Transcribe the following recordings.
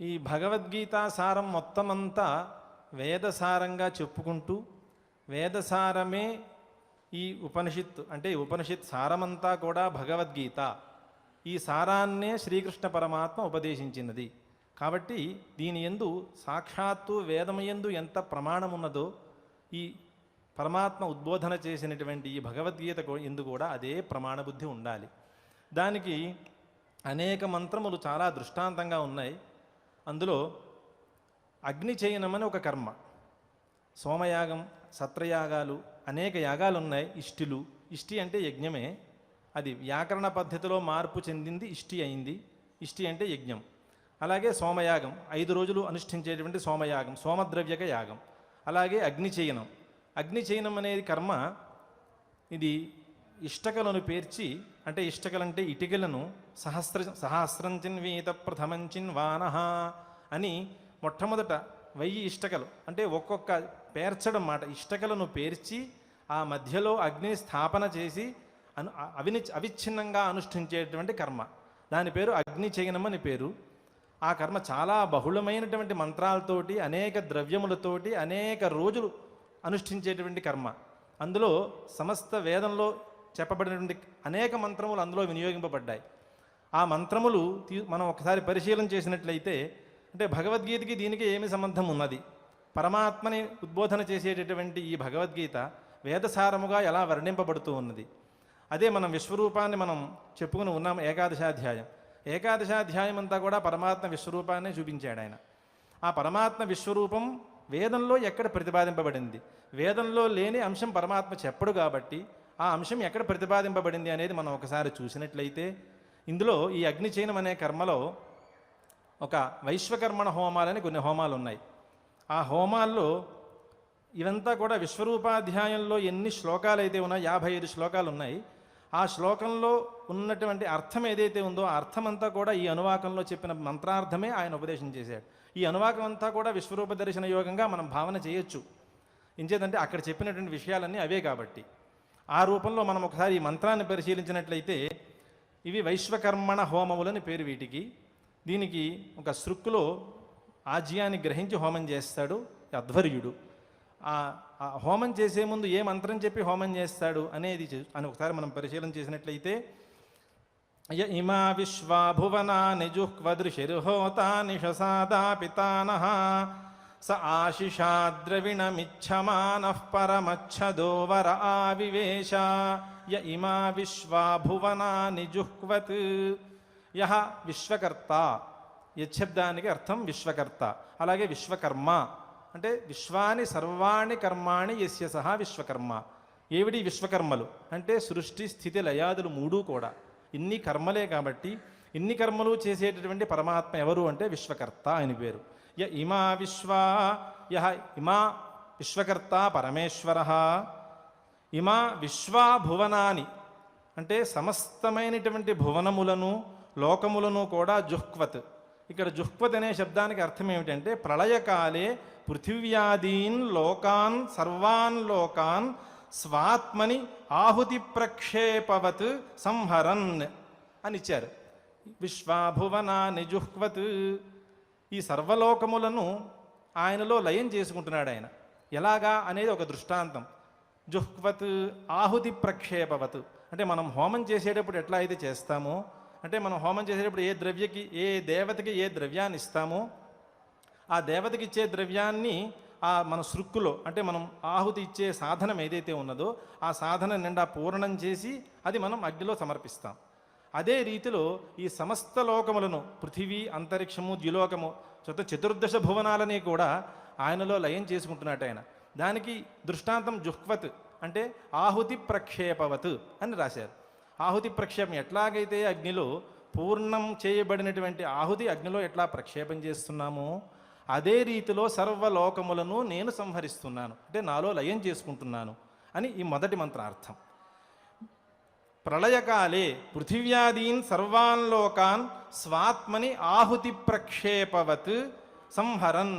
ఈ భగవద్గీత సారం మొత్తమంతా వేదసారంగా చెప్పుకుంటూ వేదసారమే ఈ ఉపనిషత్తు అంటే ఉపనిషత్ సారమంతా కూడా భగవద్గీత. ఈ సారాన్నే శ్రీకృష్ణ పరమాత్మ ఉపదేశించినది. కాబట్టి దీని యందు సాక్షాత్తు వేదమయందు ఎంత ప్రమాణం ఉన్నదో ఈ పరమాత్మ ఉద్బోధన చేసినటువంటి ఈ భగవద్గీత ఎందు కూడా అదే ప్రమాణబుద్ధి ఉండాలి. దానికి అనేక మంత్రములు చాలా దృష్టాంతంగా ఉన్నాయి. అందులో అగ్నిచయనమని ఒక కర్మ, సోమయాగం, సత్రయాగాలు, అనేక యాగాలు ఉన్నాయి. ఇష్టి అంటే యజ్ఞమే. అది వ్యాకరణ పద్ధతిలో మార్పు చెందింది, ఇష్టి అయింది. ఇష్టి అంటే యజ్ఞం. అలాగే సోమయాగం 5 రోజులు అనుష్ఠించేటువంటి సోమయాగం, సోమద్రవ్యక యాగం. అలాగే అగ్నిచయనం. అగ్నిచయనం అనేది కర్మ. ఇది ఇష్టకలను పేర్చి, అంటే ఇష్టకలంటే ఇటికలను సహస్రంచిన్వీత ప్రథమంచిన్వానహ అని మొట్టమొదట 1000 ఇష్టకలు, అంటే ఒక్కొక్క పేర్చడం మాట, ఇష్టకలను పేర్చి ఆ మధ్యలో అగ్ని స్థాపన చేసి అవిచ్ఛిన్నంగా అనుష్ఠించేటువంటి కర్మ. దాని పేరు అగ్నిచయనం అని పేరు. ఆ కర్మ చాలా బహుళమైనటువంటి మంత్రాలతోటి, అనేక ద్రవ్యములతోటి అనేక రోజులు అనుష్ఠించేటువంటి కర్మ. అందులో సమస్త వేదంలో చెప్పబడినటువంటి అనేక మంత్రములు అందులో వినియోగింపబడ్డాయి. ఆ మంత్రములు మనం ఒకసారి పరిశీలన చేసినట్లయితే, అంటే భగవద్గీతకి దీనికి ఏమి సంబంధం ఉన్నది? పరమాత్మని ఉద్బోధన చేసేటటువంటి ఈ భగవద్గీత వేదసారముగా ఎలా వర్ణింపబడుతూ ఉన్నది? అదే మనం విశ్వరూపాన్ని మనం చెప్పుకుని ఉన్నాం. ఏకాదశాధ్యాయం అంతా కూడా పరమాత్మ విశ్వరూపాన్ని చూపించాడు ఆయన. ఆ పరమాత్మ విశ్వరూపం వేదంలో ఎక్కడ ప్రతిపాదింపబడింది? వేదంలో లేని అంశం పరమాత్మ చెప్పడు కాబట్టి ఆ అంశం ఎక్కడ ప్రతిపాదింపబడింది అనేది మనం ఒకసారి చూసినట్లయితే, ఇందులో ఈ అగ్నిచయనం అనే కర్మలో ఒక వైశ్వకర్మణ హోమాలని కొన్ని హోమాలు ఉన్నాయి. ఆ హోమాల్లో ఇవంతా కూడా విశ్వరూపాధ్యాయంలో ఎన్ని శ్లోకాలు అయితే ఉన్నాయో 55 శ్లోకాలు ఉన్నాయి. ఆ శ్లోకంలో ఉన్నటువంటి అర్థం ఏదైతే ఉందో ఆ అర్థమంతా కూడా ఈ అనువాకంలో చెప్పిన మంత్రార్థమే ఆయన ఉపదేశం చేశాడు. ఈ అనువాకం అంతా కూడా విశ్వరూప దర్శన యోగంగా మనం భావన చేయొచ్చు. ఇంచేదంటే అక్కడ చెప్పినటువంటి విషయాలన్నీ అవే కాబట్టి ఆ రూపంలో మనం ఒకసారి ఈ మంత్రాన్ని పరిశీలించినట్లయితే, ఇవి వైశ్వకర్మణ హోమములని పేరు వీటికి. దీనికి ఒక సృక్కులో ఆజ్యాన్ని గ్రహించి హోమం చేస్తాడు అధ్వర్యుడు. ఆ హోమం చేసే ముందు ఏ మంత్రం చెప్పి హోమం చేస్తాడు అనేది ఒకసారి మనం పరిశీలన చేసినట్లయితే, ఇమా విశ్వాభువనాని జుహ్వదృశిర్హోతాని శసాదా పితానః స ఆశిషాద్రవిణమిచ్చమానః పరమచ్చదోవర ఆవివేశ ఇమా విశ్వాభువనాని జుహ్వత్. యహ విశ్వకర్త, యశబ్దానికి అర్థం విశ్వకర్త. అలాగే విశ్వకర్మ అంటే విశ్వాని సర్వాణి కర్మాణి యస్య సహా విశ్వకర్మ. ఏవిడి విశ్వకర్మలు అంటే సృష్టి స్థితి లయాదులు 3 కూడా ఇన్ని కర్మలే. కాబట్టి ఇన్ని కర్మలు చేసేటటువంటి పరమాత్మ ఎవరు అంటే విశ్వకర్త అని పేరు. ఇమా విశ్వకర్త పరమేశ్వర. ఇమా విశ్వాభువనాని అంటే సమస్తమైనటువంటి భువనములను లోకములను కూడా జుహ్వత్. ఇక్కడ జుహ్వత్ అనే శబ్దానికి అర్థం ఏమిటంటే ప్రళయకాలే పృథివ్యాదీన్ లోకాన్ సర్వాన్ లోకాన్ స్వాత్మని ఆహుతి ప్రక్షేపవత్ సంహరన్ అని ఇచ్చారు. విశ్వాభువనాని జుహ్వత్, ఈ సర్వలోకములను ఆయనలో లయం చేసుకుంటున్నాడు ఆయన. ఎలాగా అనేది ఒక దృష్టాంతం. జుహ్వత్ ఆహుతి ప్రక్షేపవత్ అంటే మనం హోమం చేసేటప్పుడు ఎట్లా అయితే చేస్తామో, అంటే మనం హోమం చేసేటప్పుడు ఏ దేవతకి ఏ ద్రవ్యాన్ని ఇస్తామో ఆ దేవతకి ఇచ్చే ద్రవ్యాన్ని మన సృక్కులో, అంటే మనం ఆహుతి ఇచ్చే సాధనం ఏదైతే ఉన్నదో ఆ సాధన నిండా పూర్ణం చేసి అది మనం అగ్నిలో సమర్పిస్తాం. అదే రీతిలో ఈ సమస్త లోకములను పృథివీ, అంతరిక్షము, ద్యులోకము, చతుర్దశ భువనాలని కూడా ఆయనలో లయం చేసుకుంటున్నట్టు ఆయన. దానికి దృష్టాంతం జుహ్వత్ అంటే ఆహుతి ప్రక్షేపవత్ అని రాశారు. ఆహుతి ప్రక్షేపం ఎట్లాగైతే అగ్నిలో పూర్ణం చేయబడినటువంటి ఆహుతి అగ్నిలో ఎట్లా ప్రక్షేపం చేస్తున్నామో అదే రీతిలో సర్వలోకములను నేను సంహరిస్తున్నాను, అంటే నాలో లయం చేసుకుంటున్నాను అని ఈ మొదటి మంత్రార్థం. ప్రళయకాలే పృథివ్యాదీన్ సర్వాన్ లోకాన్ స్వాత్మని ఆహుతి ప్రక్షేపవత్ సంహరన్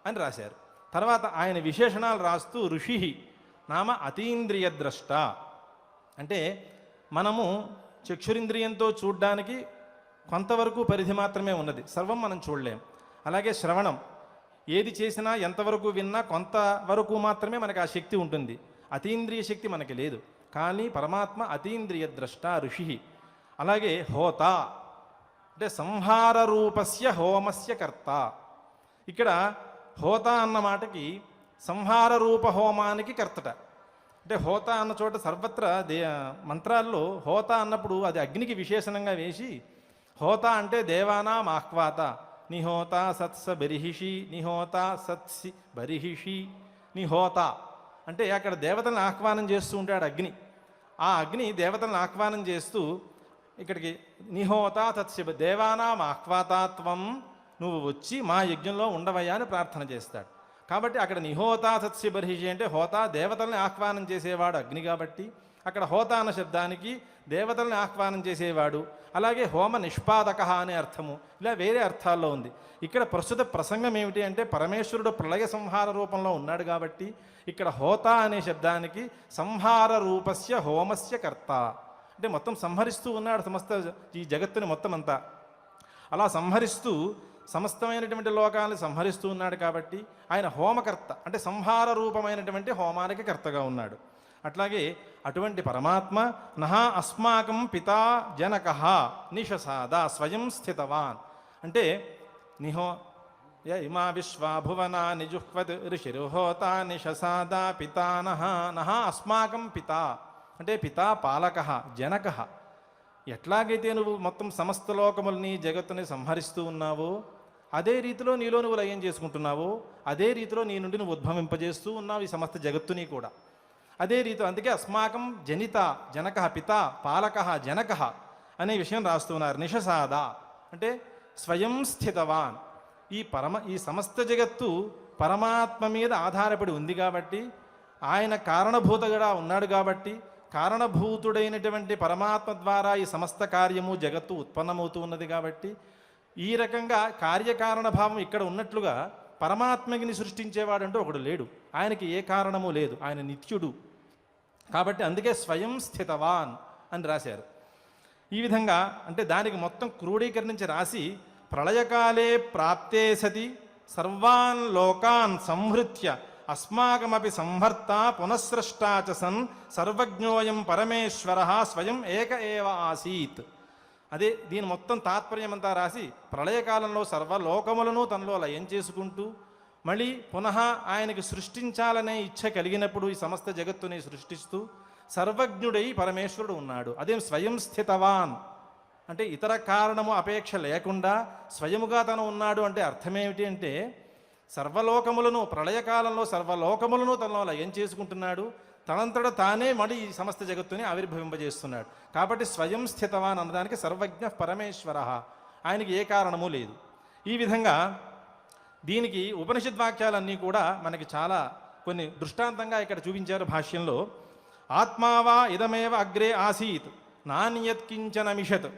అని రాశారు. తర్వాత ఆయన విశేషణాలు రాస్తూ ఋషి నామ అతీంద్రియ ద్రష్ట అంటే మనము చక్షురింద్రియంతో చూడ్డానికి కొంతవరకు పరిధి మాత్రమే ఉన్నది, సర్వం మనం చూడలేం. అలాగే శ్రవణం, ఏది చేసినా ఎంతవరకు విన్నా కొంతవరకు మాత్రమే మనకు ఆ శక్తి ఉంటుంది. అతీంద్రియ శక్తి మనకి లేదు. కానీ పరమాత్మ అతీంద్రియ ద్రష్ట ఋషి. అలాగే హోత అంటే సంహార రూపస్య హోమస్య కర్త. ఇక్కడ హోత అన్న మాటకి సంహార రూప హోమానికి కర్తట. అంటే హోత అన్న చోట సర్వత్రా మంత్రాల్లో హోత అన్నప్పుడు అది అగ్నికి విశేషణంగా వేసి, హోత అంటే దేవానాం ఆహ్వాత, నిహోత సత్స బరిహిషి, నిహోత సత్సి బరిహిషి నిహోత అంటే అక్కడ దేవతలను ఆహ్వానం చేస్తూ ఉంటాడు అగ్ని. ఆ అగ్ని దేవతలను ఆహ్వానం చేస్తూ ఇక్కడికి నిహోత తత్శివ దేవానాం ఆహ్వాతాత్వం, నువ్వు వచ్చి మా యజ్ఞంలో ఉండవయ్యా అని ప్రార్థన చేస్తాడు. కాబట్టి అక్కడ నిహోత సత్స్య బర్హిషి అంటే హోత దేవతల్ని ఆహ్వానం చేసేవాడు అగ్ని కాబట్టి అక్కడ హోత అన్న శబ్దానికి దేవతల్ని ఆహ్వానం చేసేవాడు. అలాగే హోమ నిష్పాదక అనే అర్థము, ఇలా వేరే అర్థాల్లో ఉంది. ఇక్కడ ప్రస్తుత ప్రసంగం ఏమిటి అంటే పరమేశ్వరుడు ప్రళయ సంహార రూపంలో ఉన్నాడు కాబట్టి ఇక్కడ హోత అనే శబ్దానికి సంహార రూపస్య హోమస్య కర్త అంటే మొత్తం సంహరిస్తూ ఉన్నాడు సమస్త ఈ జగత్తుని మొత్తం అంతా. అలా సంహరిస్తూ సమస్తమైనటువంటి లోకాలను సంహరిస్తూ ఉన్నాడు కాబట్టి ఆయన హోమకర్త అంటే సంహార రూపమైనటువంటి హోమానికి కర్తగా ఉన్నాడు. అట్లాగే అటువంటి పరమాత్మ నహా అస్మాకం పితా జనకః నిషసాద స్వయం స్థితవాన్ అంటే ఇమా విశ్వాభువనా నిజుహ్వత్ ఋషిర్హోత నిషసాద పితా నహ అస్మాకం పితా అంటే పితా పాలక జనక. ఎట్లాగైతే నువ్వు మొత్తం సమస్త లోకములని జగత్తుని సంహరిస్తూ ఉన్నావో అదే రీతిలో నీలో నువ్వు లయం చేసుకుంటున్నావో అదే రీతిలో నీ నుండి నువ్వు ఉద్భవింపజేస్తూ ఉన్నావు ఈ సమస్త జగత్తుని కూడా. అదే రీతి అందుకే అస్మాకం జనిత జనక పిత పాలక జనక అనే విషయం రాస్తున్నారు. నిషసాద అంటే స్వయం స్థితవాన్ ఈ సమస్త జగత్తు పరమాత్మ మీద ఆధారపడి ఉంది కాబట్టి ఆయన కారణభూతగా ఉన్నాడు కాబట్టి కారణభూతుడైనటువంటి పరమాత్మ ద్వారా ఈ సమస్త కార్యము జగత్తు ఉత్పన్నమవుతూ ఉన్నది కాబట్టి ఈ రకంగా కార్యకారణ భావం ఇక్కడ ఉన్నట్లుగా పరమాత్మని సృష్టించేవాడంటూ ఒకడు లేడు. ఆయనకి ఏ కారణము లేదు, ఆయన నిత్యుడు కాబట్టి అందుకే స్వయం స్థితవాన్ అని రాశారు. ఈ విధంగా అంటే దానికి మొత్తం క్రోడీకరించి రాసి ప్రళయకాలే ప్రాప్తే సతి సర్వాన్ లోకాన్ సంహృత్య అస్మాకమపి సంహర్త పునఃసృష్టా చ సన్ సర్వజ్ఞోయం పరమేశ్వర స్వయం ఏక ఏవ ఆసీత్. అదే దీని మొత్తం తాత్పర్యమంతా రాసి ప్రళయకాలంలో సర్వలోకములను తనలో లయం చేసుకుంటూ మళ్ళీ పునః ఆయనకి సృష్టించాలనే ఇచ్ఛ కలిగినప్పుడు ఈ సమస్త జగత్తుని సృష్టిస్తూ సర్వజ్ఞుడై పరమేశ్వరుడు ఉన్నాడు. అదేం స్వయం స్థితవాన్ అంటే ఇతర కారణము అపేక్ష లేకుండా స్వయముగా తను ఉన్నాడు అంటే అర్థమేమిటి అంటే సర్వలోకములను ప్రళయకాలంలో సర్వలోకములను తనలో లయం చేసుకుంటున్నాడు, తనంతట తానే మళ్ళీ ఈ సమస్త జగత్తుని ఆవిర్భవింపజేస్తున్నాడు. కాబట్టి స్వయం స్థితవాన్ అన్నదానికి సర్వజ్ఞ పరమేశ్వర, ఆయనకి ఏ కారణము లేదు. ఈ విధంగా దీనికి ఉపనిషద్వాక్యాలన్నీ కూడా మనకి చాలా కొన్ని దృష్టాంతంగా ఇక్కడ చూపించారు భాష్యంలో. ఆత్మావా ఇదమేవ అగ్రే ఆసీత్ నాన్యత్కించన మిషత్.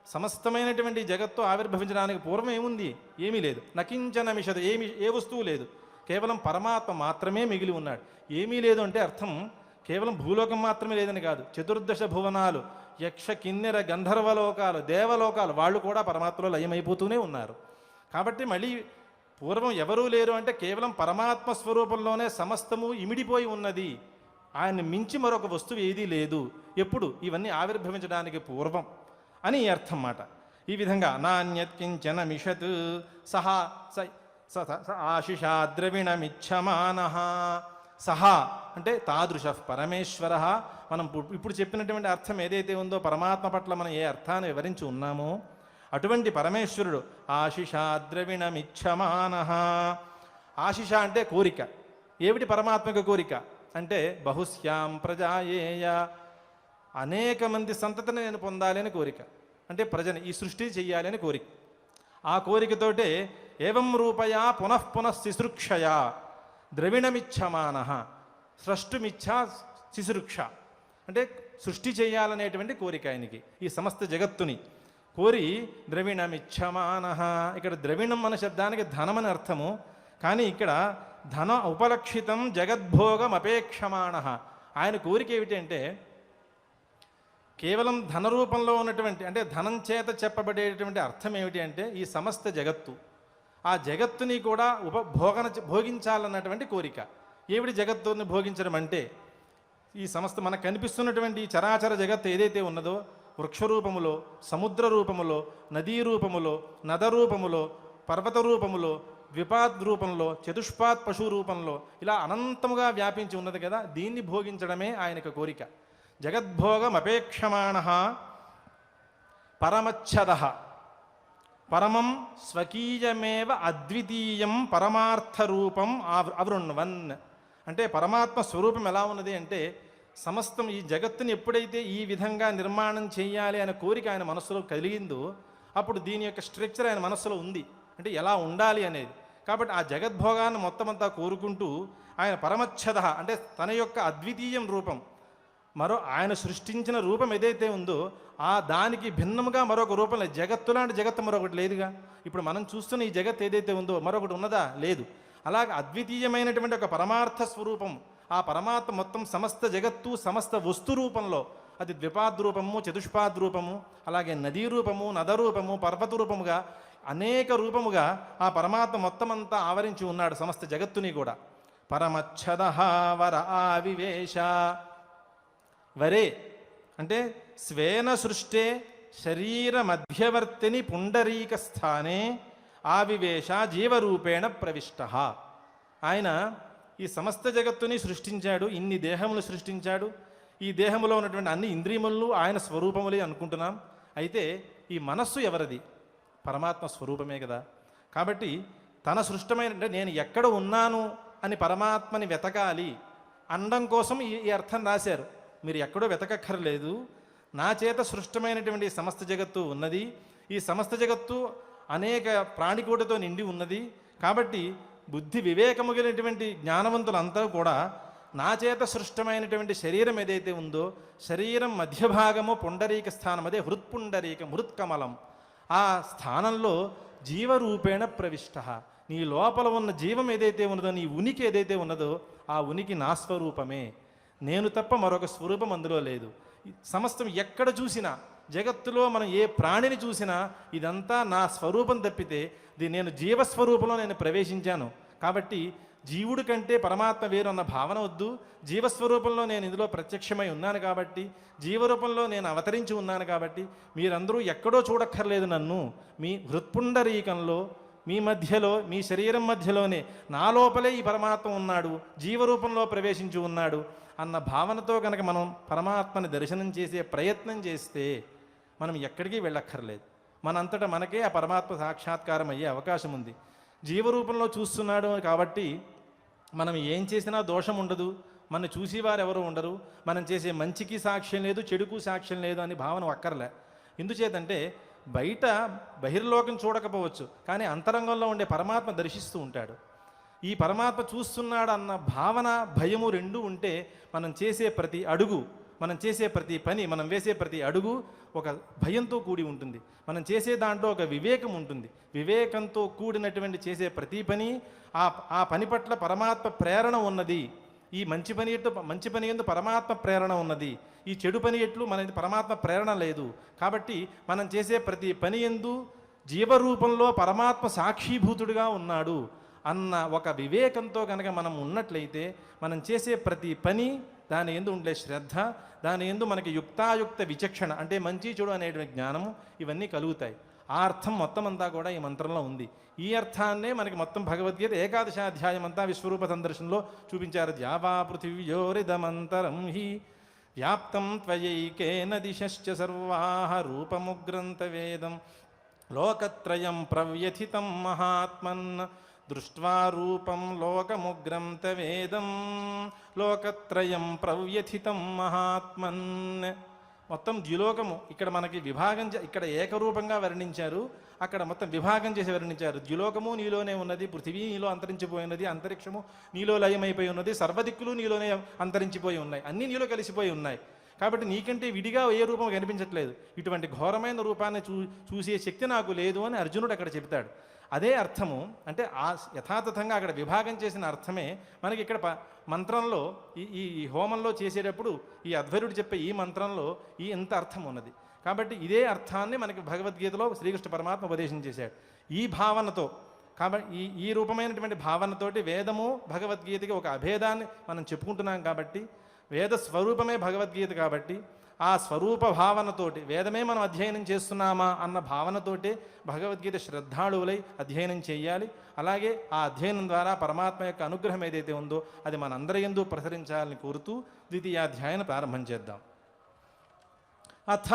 సమస్తమైనటువంటి జగత్తు ఆవిర్భవించడానికి పూర్వం ఏముంది? ఏమీ లేదు. నకించన మిషత్ ఏ వస్తువు లేదు, కేవలం పరమాత్మ మాత్రమే మిగిలి ఉన్నాడు. ఏమీ లేదు అంటే అర్థం కేవలం భూలోకం మాత్రమే లేదని కాదు, చతుర్దశ భువనాలు, యక్ష కిన్నెర గంధర్వలోకాలు, దేవలోకాలు వాళ్ళు కూడా పరమాత్మలో లయమైపోతూనే ఉన్నారు. కాబట్టి మళ్ళీ పూర్వం ఎవరూ లేరు అంటే కేవలం పరమాత్మ స్వరూపంలోనే సమస్తము ఇమిడిపోయి ఉన్నది, ఆయన్ని మించి మరొక వస్తువు ఏదీ లేదు ఎప్పుడు ఇవన్నీ ఆవిర్భవించడానికి పూర్వం అని అర్థం మాట. ఈ విధంగా నాణ్యత్కించన మిషత్ సహా ఆశిషా ద్రవిణమిచ్చమాన సహా అంటే తాదృశ పరమేశ్వర. మనం ఇప్పుడు చెప్పినటువంటి అర్థం ఏదైతే ఉందో పరమాత్మ పట్ల మనం ఏ అర్థాన్ని వివరించి ఉన్నామో అటువంటి పరమేశ్వరుడు ఆశిషా ద్రవిణమిచ్చమాన. ఆశిష అంటే కోరిక. ఏమిటి పరమాత్మక కోరిక అంటే బహుశ్యాం ప్రజాయేయ, అనేక మంది సంతతిని నేను పొందాలి అని కోరిక. అంటే ప్రజని ఈ సృష్టి చెయ్యాలి అని కోరిక. ఆ కోరికతోటే ఏవం రూపయా పునఃపునః శిశృక్షయా ద్రవిణమిచ్చమాన. స్రష్టుమిచ్చా శిశృక్ష అంటే సృష్టి చేయాలనేటువంటి కోరిక ఆయనకి ఈ సమస్త జగత్తుని కోరి ద్రవిణమిచ్చమాన. ఇక్కడ ద్రవిణం అనే శబ్దానికి ధనం అని అర్థము, కానీ ఇక్కడ ధన ఉపలక్షితం జగద్భోగం అపేక్షమాణ. ఆయన కోరిక ఏమిటి అంటే కేవలం ధన రూపంలో ఉన్నటువంటి అంటే ధనం చేత చెప్పబడేటువంటి అర్థం ఏమిటి అంటే ఈ సమస్త జగత్తు ఆ జగత్తుని కూడా భోగించాలన్నటువంటి కోరిక. ఏమిటి జగత్తుని భోగించడం అంటే, ఈ సమస్త మనకు కనిపిస్తున్నటువంటి చరాచర జగత్తు ఏదైతే ఉన్నదో, వృక్షరూపములో, సముద్ర రూపములో, నదీ రూపములో, నద రూపములో, పర్వత రూపములో, ద్విపాద్ రూపంలో, చతుష్పాద్ పశు రూపంలో, ఇలా అనంతముగా వ్యాపించి ఉన్నది కదా, దీన్ని భోగించడమే ఆయనకు కోరిక. జగద్భోగమపేక్షమాణ పరమచ్చద పరమం స్వకీయమేవ అద్వితీయం పరమార్థరూపం అవృణ్వన్. అంటే పరమాత్మ స్వరూపం ఎలా ఉన్నది అంటే, సమస్తం ఈ జగత్తుని ఎప్పుడైతే ఈ విధంగా నిర్మాణం చేయాలి అనే కోరిక ఆయన మనస్సులో కలిగిందో, అప్పుడు దీని యొక్క స్ట్రక్చర్ ఆయన మనస్సులో ఉంది, అంటే ఎలా ఉండాలి అనేది. కాబట్టి ఆ జగద్భోగాన్ని మొత్తం అంతా కోరుకుంటూ ఆయన పరమచ్చద అంటే తన యొక్క అద్వితీయం రూపం, ఆయన సృష్టించిన రూపం ఏదైతే ఉందో ఆ దానికి భిన్నముగా మరొక రూపం లేదు. జగత్తు లాంటి జగత్తు మరొకటి లేదుగా. ఇప్పుడు మనం చూస్తున్న ఈ జగత్ ఏదైతే ఉందో మరొకటి ఉన్నదా? లేదు. అలాగే అద్వితీయమైనటువంటి ఒక పరమార్థ స్వరూపం, ఆ పరమాత్మ మొత్తం సమస్త జగత్తు సమస్త వస్తు రూపంలో, అది ద్విపాద్ రూపము, చతుష్పాద్ రూపము, అలాగే నదీ రూపము, నద రూపము, పర్వత రూపముగా అనేక రూపముగా ఆ పరమాత్మ మొత్తం అంతా ఆవరించి ఉన్నాడు సమస్త జగత్తుని కూడా. పరమచ్చద వర ఆవివేశ. వరే అంటే స్వేన సృష్టే శరీర మధ్యవర్తిని పుండరీక స్థానే ఆవివేశ జీవరూపేణ ప్రవిష్ట. ఆయన ఈ సమస్త జగత్తుని సృష్టించాడు, ఇన్ని దేహములు సృష్టించాడు. ఈ దేహములో ఉన్నటువంటి అన్ని ఇంద్రియములు ఆయన స్వరూపములే అనుకుంటున్నాం. అయితే ఈ మనస్సు ఎవరిది? పరమాత్మ స్వరూపమే కదా. కాబట్టి తన సృష్టమైన, అంటే నేను ఎక్కడ ఉన్నాను అని పరమాత్మని వెతకాలి అండం కోసం ఈ అర్థం రాశారు. మీరు ఎక్కడో వెతకక్కర్లేదు, నా చేత సృష్టమైనటువంటి సమస్త జగత్తు ఉన్నది, ఈ సమస్త జగత్తు అనేక ప్రాణికోటితో నిండి ఉన్నది. కాబట్టి బుద్ధి వివేకము కలిగినటువంటి జ్ఞానవంతులంతా కూడా నా చేత సృష్టమైనటువంటి శరీరం ఏదైతే ఉందో, శరీరం మధ్య భాగము పుండరీక స్థానం, అదే హృత్పుండరీకం, హృత్కమలం, ఆ స్థానంలో జీవరూపేణ ప్రవిష్ట. నీ లోపల ఉన్న జీవం ఏదైతే ఉన్నదో, నీ ఉనికి ఏదైతే ఉన్నదో, ఆ ఉనికి నా స్వరూపమే, నేను తప్ప మరొక స్వరూపం అందులో లేదు. సమస్తం ఎక్కడ చూసినా, జగత్తులో మనం ఏ ప్రాణిని చూసినా ఇదంతా నా స్వరూపం తప్పితే, నేను జీవస్వరూపంలో నేను ప్రవేశించాను. కాబట్టి జీవుడి కంటే పరమాత్మ వేరు అన్న భావన వద్దు. జీవస్వరూపంలో నేను ఇందులో ప్రత్యక్షమై ఉన్నాను కాబట్టి, జీవరూపంలో నేను అవతరించి ఉన్నాను కాబట్టి మీరందరూ ఎక్కడో చూడక్కర్లేదు నన్ను. మీ హృత్పుండరీకంలో, మీ మధ్యలో, మీ శరీరం మధ్యలోనే నా లోపలే ఈ పరమాత్మ ఉన్నాడు, జీవరూపంలో ప్రవేశించి ఉన్నాడు అన్న భావనతో కనుక మనం పరమాత్మని దర్శనం చేసే ప్రయత్నం చేస్తే మనం ఎక్కడికి వెళ్ళక్కర్లేదు. మనంతటా మనకే ఆ పరమాత్మ సాక్షాత్కారం అయ్యే అవకాశం ఉంది. జీవరూపంలో చూస్తున్నాడు కాబట్టి మనం ఏం చేసినా దోషం ఉండదు, మన చూసేవారు ఎవరు ఉండరు, మనం చేసే మంచికి సాక్ష్యం లేదు, చెడుకు సాక్ష్యం లేదు అని భావన అక్కర్లే. ఎందుచేతంటే బయట బహిర్లోకం చూడకపోవచ్చు, కానీ అంతరంగంలో ఉండే పరమాత్మ దర్శిస్తూ ఉంటాడు. ఈ పరమాత్మ చూస్తున్నాడు అన్న భావన, భయము రెండూ ఉంటే మనం చేసే ప్రతి అడుగు, మనం చేసే ప్రతి పని, మనం వేసే ప్రతి అడుగు ఒక భయంతో కూడి ఉంటుంది. మనం చేసే దాంట్లో ఒక వివేకం ఉంటుంది. వివేకంతో కూడినటువంటి చేసే ప్రతి పని, ఆ పని పట్ల పరమాత్మ ప్రేరణ ఉన్నది. ఈ మంచి పని ఎందు పరమాత్మ ప్రేరణ ఉన్నది, ఈ చెడు పని ఎట్లు మన పరమాత్మ ప్రేరణ లేదు. కాబట్టి మనం చేసే ప్రతి పని ఎందు జీవరూపంలో పరమాత్మ సాక్షీభూతుడిగా ఉన్నాడు అన్న ఒక వివేకంతో కనుక మనం ఉన్నట్లయితే మనం చేసే ప్రతి పని, దాని ఎందు ఉండే శ్రద్ధ, దాని ఎందు మనకి యుక్తాయుక్త విచక్షణ, అంటే మంచి చెడు అనేటువంటి జ్ఞానము, ఇవన్నీ కలుగుతాయి. ఆ అర్థం మొత్తం అంతా కూడా ఈ మంత్రంలో ఉంది. ఈ అర్థాన్నే మనకి మొత్తం భగవద్గీత 11వ అధ్యాయం అంతా విశ్వరూప సందర్శనంలో చూపించారు. ద్యావా పృథివ్యోరిదమంతరం హి వ్యాప్తం త్వయైకేన దిశశ్చ సర్వాః రూపముగ్రంథ వేదం లోకత్రయం ప్రవ్యథితం మహాత్మన్ దృష్ట్వా రూపం లోకముగ్రం తవేదం లోకత్రయం ప్రవ్యథితం మహాత్మన్. మొత్తం ద్యులోకము ఇక్కడ మనకి విభాగం, ఇక్కడ ఏకరూపంగా వర్ణించారు, అక్కడ మొత్తం విభాగం చేసి వర్ణించారు. ద్యులోకము నీలోనే ఉన్నది, పృథివీ నీలో అంతరించిపోయినది, అంతరిక్షము నీలో లయమైపోయి ఉన్నది, సర్వదిక్కులు నీలోనే అంతరించిపోయి ఉన్నాయి, అన్నీ నీలో కలిసిపోయి ఉన్నాయి. కాబట్టి నీకంటే విడిగా ఏ రూపం కనిపించట్లేదు. ఇటువంటి ఘోరమైన రూపాన్ని చూసే శక్తి నాకు లేదు అని అర్జునుడు అక్కడ చెప్తాడు. అదే అర్థము, అంటే ఆ యథాతథంగా అక్కడ విభాగం చేసిన అర్థమే మనకి ఇక్కడ మంత్రంలో ఈ హోమంలో చేసేటప్పుడు ఈ అధ్వర్యుడు చెప్పే ఈ మంత్రంలో ఇంత అర్థం ఉన్నది. కాబట్టి ఇదే అర్థాన్ని మనకి భగవద్గీతలో శ్రీకృష్ణ పరమాత్మ ఉపదేశం చేశాడు. ఈ భావనతో కాబట్టి ఈ రూపమైనటువంటి భావనతోటి వేదము భగవద్గీతకి ఒక అభేదాన్ని మనం చెప్పుకుంటున్నాం కాబట్టి, వేద స్వరూపమే భగవద్గీత కాబట్టి ఆ స్వరూప భావనతోటి వేదమే మనం అధ్యయనం చేస్తున్నామా అన్న భావనతోటి భగవద్గీత శ్రద్ధాళువులై అధ్యయనం చేయాలి. అలాగే ఆ అధ్యయనం ద్వారా పరమాత్మ యొక్క అనుగ్రహం ఏదైతే ఉందో అది మనందరి యందు ప్రసరించాలని కోరుతూ ద్వితీయాధ్యాయాన్ని ప్రారంభం చేద్దాం. అథ